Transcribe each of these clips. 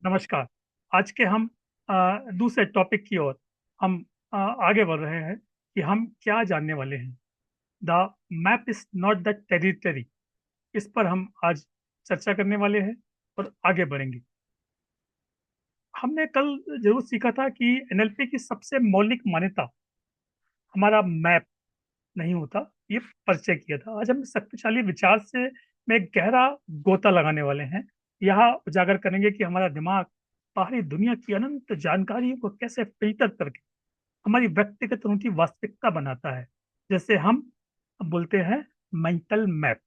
नमस्कार। आज के हम दूसरे टॉपिक की ओर हम आगे बढ़ रहे हैं कि हम क्या जानने वाले हैं। The map is not the territory. इस पर हम आज चर्चा करने वाले हैं और आगे बढ़ेंगे। हमने कल जरूर सीखा था कि एनएलपी की सबसे मौलिक मान्यता हमारा मैप नहीं होता, ये परिचय किया था। आज हम शक्तिशाली विचार से में एक गहरा गोता लगाने वाले हैं। यहाँ उजागर करेंगे कि हमारा दिमाग बाहरी दुनिया की अनंत जानकारियों को कैसे फिल्टर करके हमारी व्यक्तिगत अनूठी वास्तविकता बनाता है, जैसे हम बोलते हैं मेंटल मैप।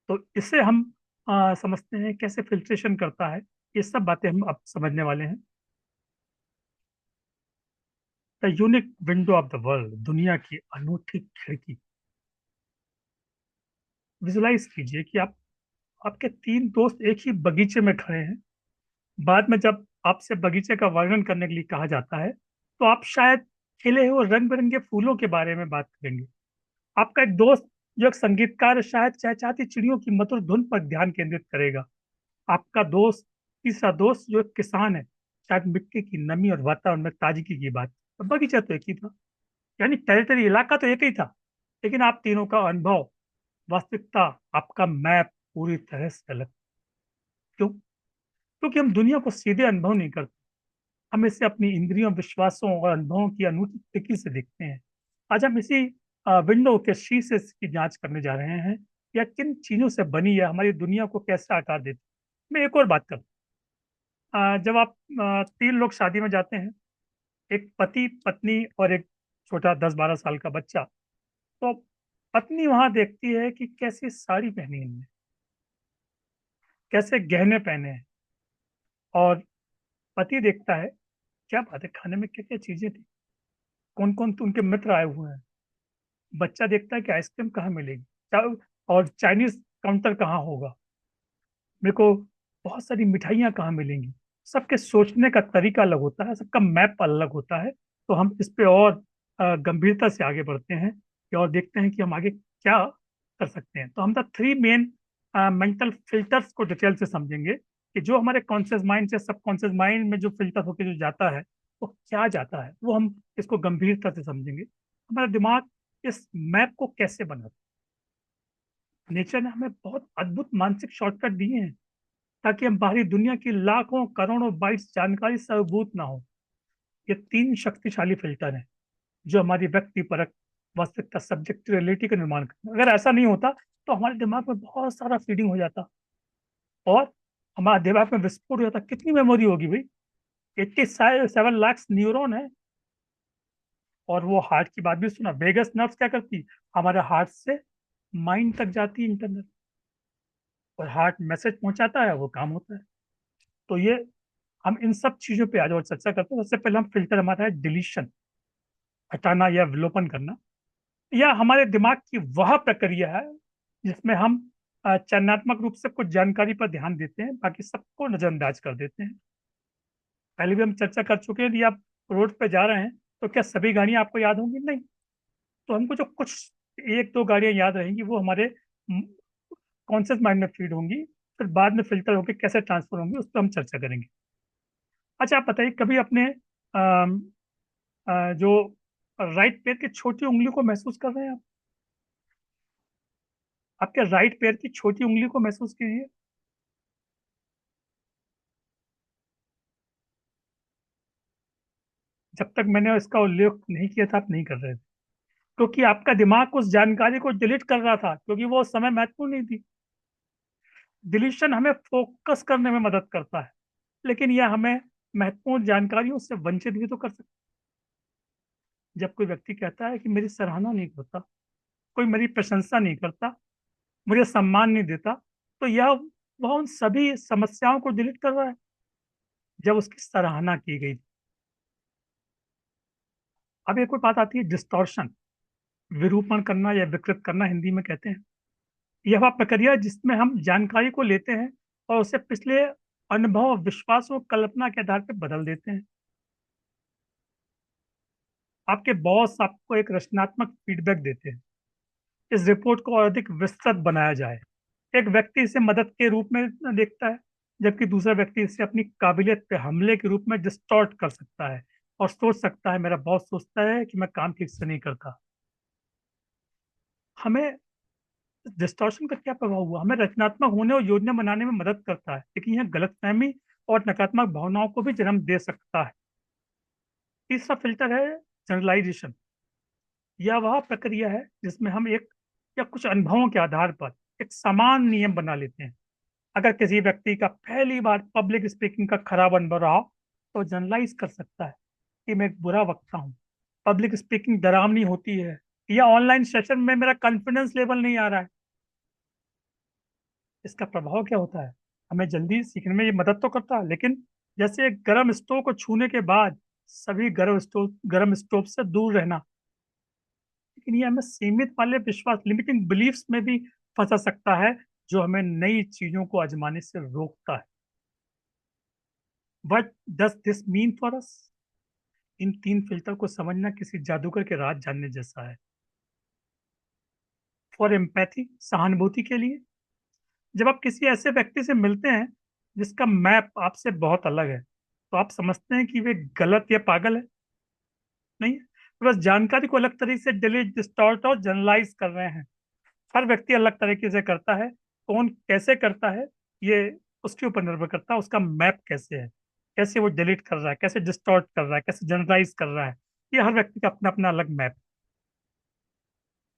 तो इसे हम समझते हैं कैसे फिल्ट्रेशन करता है। ये सब बातें हम अब समझने वाले हैं। The unique window of the world, दुनिया की अनूठी खिड़की। विजुलाइज कीजिए कि आपके तीन दोस्त एक ही बगीचे में खड़े हैं। बाद में जब आपसे बगीचे का वर्णन करने के लिए कहा जाता है, तो आप शायद खिले हुए रंग बिरंगे फूलों के बारे में बात करेंगे। आपका एक दोस्त जो एक संगीतकार है, शायद चहचहाती चिड़ियों की मधुर धुन पर ध्यान केंद्रित करेगा। आपका दोस्त तीसरा दोस्त जो एक किसान है, शायद मिट्टी की नमी और वातावरण में ताजगी की बात। तो बगीचा तो एक ही था, यानी टेरिटरी, इलाका तो एक ही था, लेकिन आप तीनों का अनुभव, वास्तविकता, आपका मैप पूरी तरह से अलग। क्यों? क्योंकि हम दुनिया को सीधे अनुभव नहीं करते। हम इसे अपनी इंद्रियों, विश्वासों और अनुभवों की अनूठी तरीके से देखते हैं। आज हम इसी विंडो के शीशे की जांच करने जा रहे हैं। या किन चीजों से बनी है, हमारी दुनिया को कैसे आकार देती है। मैं एक और बात करूं। जब आप तीन लोग शादी में जाते हैं, एक पति, पत्नी और एक छोटा 10-12 साल का बच्चा, तो पत्नी वहां देखती है कि कैसी साड़ी पहनी है इनने, कैसे गहने पहने हैं। और पति देखता है, क्या बात है, खाने में क्या क्या चीजें थी, कौन कौन तो उनके मित्र आए हुए हैं। बच्चा देखता है कि आइसक्रीम कहाँ मिलेगी, और चाइनीज काउंटर कहाँ होगा, मेरे को बहुत सारी मिठाइयाँ कहाँ मिलेंगी। सबके सोचने का तरीका अलग होता है, सबका मैप अलग होता है। तो हम इस पे और गंभीरता से आगे बढ़ते हैं और देखते हैं कि हम आगे क्या कर सकते हैं। तो हम the three main mental filters को डिटेल से समझेंगे कि जो हमारे कॉन्शियस माइंड से सबकॉन्शियस माइंड में जो फिल्टर होकर जो जाता है, वो क्या जाता है, वो हम इसको गंभीरता से समझेंगे। हमारा दिमाग इस मैप को कैसे बनाता है। नेचर ने हमें बहुत अद्भुत मानसिक शॉर्टकट दिए हैं ताकि हम बाहरी दुनिया की लाखों करोड़ों बाइट्स जानकारी से अवगत ना हो। ये तीन शक्तिशाली फिल्टर हैं जो हमारी व्यक्तिपरक, वास्तविकता, सब्जेक्टिव रियलिटी का निर्माण करते हैं। अगर ऐसा नहीं होता तो हमारे दिमाग में बहुत सारा फीडिंग हो जाता और हमारा दिमाग में विस्फोट हो जाता। कितनी मेमोरी होगी भाई, 87 लाख न्यूरॉन है। और वो हार्ट की बात भी सुना, वेगस नर्व्स क्या करती, हमारे हार्ट से माइंड तक जाती है इंटरनल, और हार्ट मैसेज पहुंचाता है, वो काम होता है। तो ये हम इन सब चीजों पे आज और चर्चा करते हैं। सबसे पहले हम फिल्टर हमारा है डिलीशन, हटाना या विलोपन करना। यह हमारे दिमाग की वह प्रक्रिया है जिसमें हम चयनात्मक रूप से कुछ जानकारी पर ध्यान देते हैं, बाकी सबको नजरअंदाज कर देते हैं। पहले भी हम चर्चा कर चुके हैं कि आप रोड पे जा रहे हैं, तो क्या सभी गाड़ियां आपको याद होंगी? नहीं। तो हमको जो कुछ एक दो गाड़ियां याद रहेंगी, वो हमारे कॉन्शियस माइंड में फीड होंगी, फिर बाद में फिल्टर होकर कैसे ट्रांसफर होंगी, उस पर हम चर्चा करेंगे। अच्छा, आप बताइए, कभी अपने अम, जो राइट पैर की छोटी उंगली को महसूस कर रहे हैं आप? आपके राइट पैर की छोटी उंगली को महसूस कीजिए। जब तक मैंने इसका उल्लेख नहीं किया था, आप नहीं कर रहे थे, क्योंकि आपका दिमाग उस जानकारी को डिलीट कर रहा था, क्योंकि वो उस समय महत्वपूर्ण नहीं थी। डिलीशन हमें फोकस करने में मदद करता है, लेकिन यह हमें महत्वपूर्ण जानकारियों से वंचित भी तो कर सकता है। जब कोई व्यक्ति कहता है कि मेरी सराहना नहीं करता, कोई मेरी प्रशंसा नहीं करता, मुझे सम्मान नहीं देता, तो यह वह उन सभी समस्याओं को डिलीट कर रहा है जब उसकी सराहना की गई। अब एक और बात आती है डिस्टॉर्शन, विरूपण करना या विकृत करना हिंदी में कहते हैं। यह वह प्रक्रिया है जिसमें हम जानकारी को लेते हैं और उसे पिछले अनुभव, विश्वासों, कल्पना के आधार पर बदल देते हैं। आपके बॉस आपको एक रचनात्मक फीडबैक देते हैं, इस रिपोर्ट को और अधिक विस्तृत बनाया जाए। एक व्यक्ति इसे मदद के रूप में देखता है, जबकि दूसरा व्यक्ति इसे अपनी काबिलियत पे हमले के रूप में डिस्टॉर्ट कर सकता है और सोच सकता है, मेरा बॉस सोचता है कि मैं काम ठीक से नहीं करता। हमें डिस्टॉर्शन का क्या प्रभाव हुआ? हमें रचनात्मक होने और योजना बनाने में मदद करता है, लेकिन यह गलतफहमी और नकारात्मक भावनाओं को भी जन्म दे सकता है। तीसरा फिल्टर है जनरलाइजेशन। यह वह प्रक्रिया है जिसमें हम एक या कुछ अनुभवों के आधार पर एक समान नियम बना लेते हैं। अगर किसी व्यक्ति का पहली बार पब्लिक स्पीकिंग का खराब अनुभव रहा, तो जनरलाइज कर सकता है कि मैं एक बुरा वक्ता हूँ, पब्लिक स्पीकिंग डरावनी होती है, या ऑनलाइन सेशन में मेरा कॉन्फिडेंस लेवल नहीं आ रहा है। इसका प्रभाव क्या होता है? हमें जल्दी सीखने में ये मदद तो करता है, लेकिन जैसे एक गर्म स्टोव को छूने के बाद सभी गर्म स्टोव से दूर रहना। लेकिन ये हमें सीमित वाले विश्वास, लिमिटिंग बिलीफ्स में भी फंसा सकता है, जो हमें नई चीजों को आजमाने से रोकता है। What does this mean for us? इन तीन फिल्टर को समझना किसी जादूगर के राज जानने जैसा है। फॉर एम्पैथी, सहानुभूति के लिए, जब आप किसी ऐसे व्यक्ति से मिलते हैं जिसका मैप आपसे बहुत अलग है, तो आप समझते हैं कि वे गलत या पागल है? नहीं, तो बस जानकारी को अलग तरीके से डिलीट, डिस्टॉर्ट और जनरलाइज कर रहे हैं। हर व्यक्ति अलग तरीके से करता है। कौन कैसे करता है, ये उसके ऊपर निर्भर करता है, उसका मैप कैसे है, कैसे वो डिलीट कर रहा है, कैसे डिस्टॉर्ट कर रहा है, कैसे जनरलाइज कर रहा है। ये हर व्यक्ति का अपना अपना अलग मैप।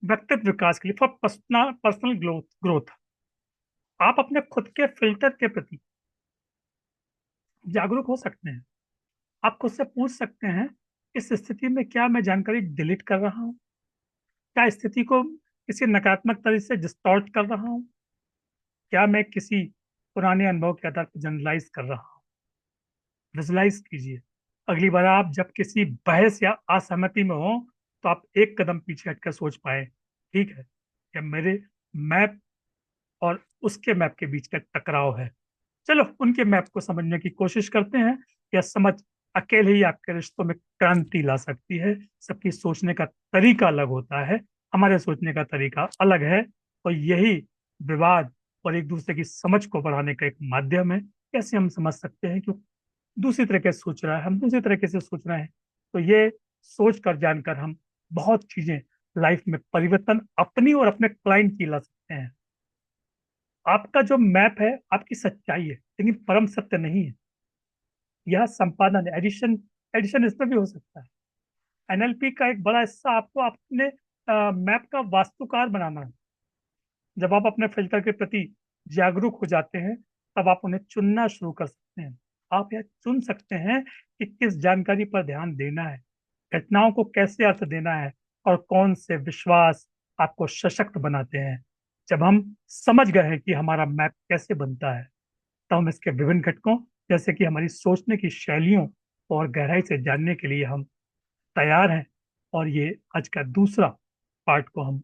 व्यक्तित्व विकास के लिए, फॉर पर्सनल ग्रोथ ग्रोथ आप अपने खुद के फिल्टर के प्रति जागरूक हो सकते हैं। आप खुद से पूछ सकते हैं, इस स्थिति में क्या मैं जानकारी डिलीट कर रहा हूँ? क्या स्थिति को किसी नकारात्मक तरीके से डिस्टॉर्ट कर रहा हूँ? क्या मैं किसी पुराने अनुभव के आधार पर जनरलाइज कर रहा हूँ? विजुलाइज कीजिए, अगली बार आप जब किसी बहस या असहमति में हो, तो आप एक कदम पीछे हटकर सोच पाए, ठीक है, क्या मेरे मैप और उसके मैप के बीच का टकराव है? चलो उनके मैप को समझने की कोशिश करते हैं। यह समझ अकेले ही आपके रिश्तों में क्रांति ला सकती है। सबकी सोचने का तरीका अलग होता है, हमारे सोचने का तरीका अलग है, और यही विवाद और एक दूसरे की समझ को बढ़ाने का एक माध्यम है। कैसे हम समझ सकते हैं कि दूसरी तरीके से सोच रहा है, हम दूसरी तरीके से सोच रहे हैं, तो ये सोच कर जानकर हम बहुत चीजें लाइफ में परिवर्तन अपनी और अपने क्लाइंट की ला सकते हैं। आपका जो मैप है आपकी सच्चाई है, लेकिन परम सत्य नहीं है। यह संपादन, एडिशन एडिशन इसमें भी हो सकता है। एनएलपी का एक बड़ा हिस्सा आपको अपने मैप का वास्तुकार बनाना है। जब आप अपने फिल्टर के प्रति जागरूक हो जाते हैं, तब आप उन्हें चुनना शुरू कर सकते हैं। आप यह चुन सकते हैं कि किस जानकारी पर ध्यान देना है, घटनाओं को कैसे अर्थ देना है, और कौन से विश्वास आपको सशक्त बनाते हैं। जब हम समझ गए हैं कि हमारा मैप कैसे बनता है, तब हम इसके विभिन्न घटकों, जैसे कि हमारी सोचने की शैलियों और गहराई से जानने के लिए हम तैयार हैं। और ये आज का दूसरा पार्ट को हम